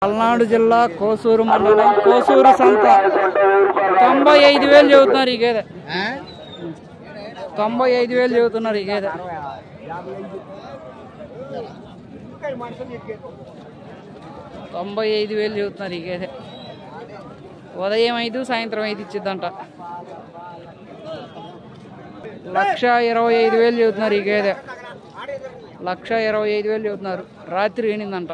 పల్నాడు జిల్లా కోసూరు మండలం కోసూరు సంత 95,000 చెబుతున్నారు ఈ గేదె. 95,000 చెబుతున్నారు ఈ గేదె. 95,000 చెబుతున్నారు ఈ గేదె. ఉదయం 5 సాయంత్రం 5 ఇచ్చిద్దంట. 1,25,000 చెబుతున్నారు ఈ గేదె. 1,25,000 చెబుతున్నారు. రాత్రి ఈనిందంట.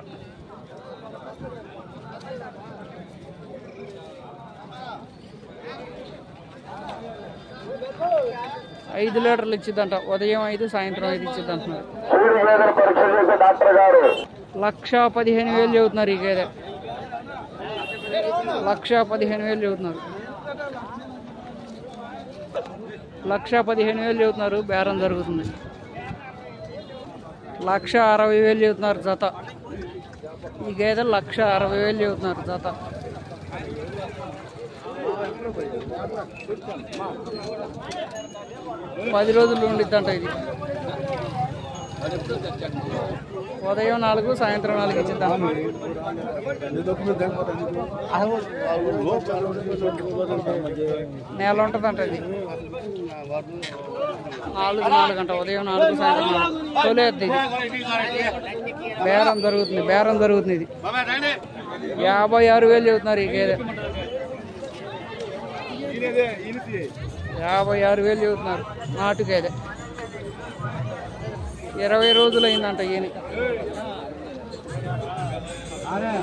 5 లీటర్లు ఇచ్చిద్దంట. ఉదయం 5 సాయంత్రం 5 ఇచ్చిద్దంటున్నారు. 1,15,000 చెబుతున్నారు ఈ గేదె. 1,15,000 చెబుతున్నారు. 1,15,000 చెబుతున్నారు. బేరం జరుగుతుంది. 1,60,000 చెబుతున్నారు జత. ఈ గేదె 1,60,000 చెబుతున్నారు జత. 10 రోజులు ఉండిద్దంట ఇది. ఉదయం 4 సాయంత్రం 4 ఇచ్చిద్దంట. నెల ఉంటుందంట ఇది. 4 గంట ఉదయం 4 సాయంత్రం 4 తొలేద్ది ఇది. బేరం జరుగుతుంది ఇది. 56,000 చెబుతున్నారు ఈ గేదె. 56,000 చెబుతున్నారు. నాటు గేదె. 20 రోజులు అయిందంట ఈయన.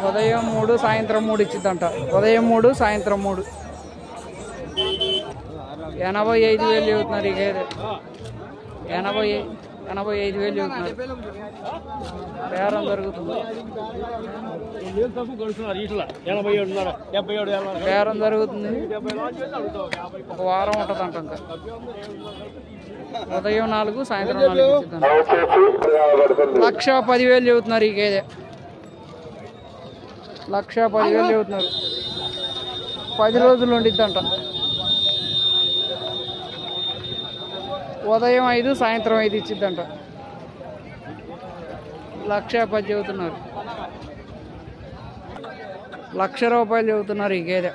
ఉదయం 3 సాయంత్రం 3 ఇచ్చిద్దంట. ఉదయం 3 సాయంత్రం 3. 85,000 చెబుతున్నారు ఈ గేదె. 85,000 చెబుతున్నారు. బేరం జరుగుతుంది. బేరం జరుగుతుంది. ఒక వారం ఉంటుందంట ఇంకా. ఉదయం 4 సాయంత్రం 4 ఇచ్చిద్దంట. 1,10,000 చెబుతున్నారు ఈ గేదె. 1,10,000 చెబుతున్నారు. 10 రోజులు ఉండిద్దంట. ఉదయం 5 సాయంత్రం 5 ఇచ్చిద్దంట. 1,10,000 చెబుతున్నారు. 1,00,000 రూపాయలు చెబుతున్నారు ఈ గేదె.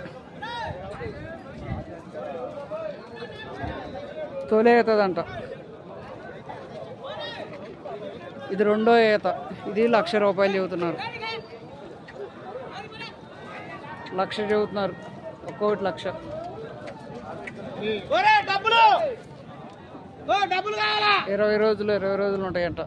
తొలి అవుతుందంట. ఇది రెండో ఈత. ఇది 1,00,000 రూపాయలు చెబుతున్నారు. 1,00,000 చెబుతున్నారు. ఒక్కొక్కటి 1,00,000. 20 రోజులు ఉంటాయంట.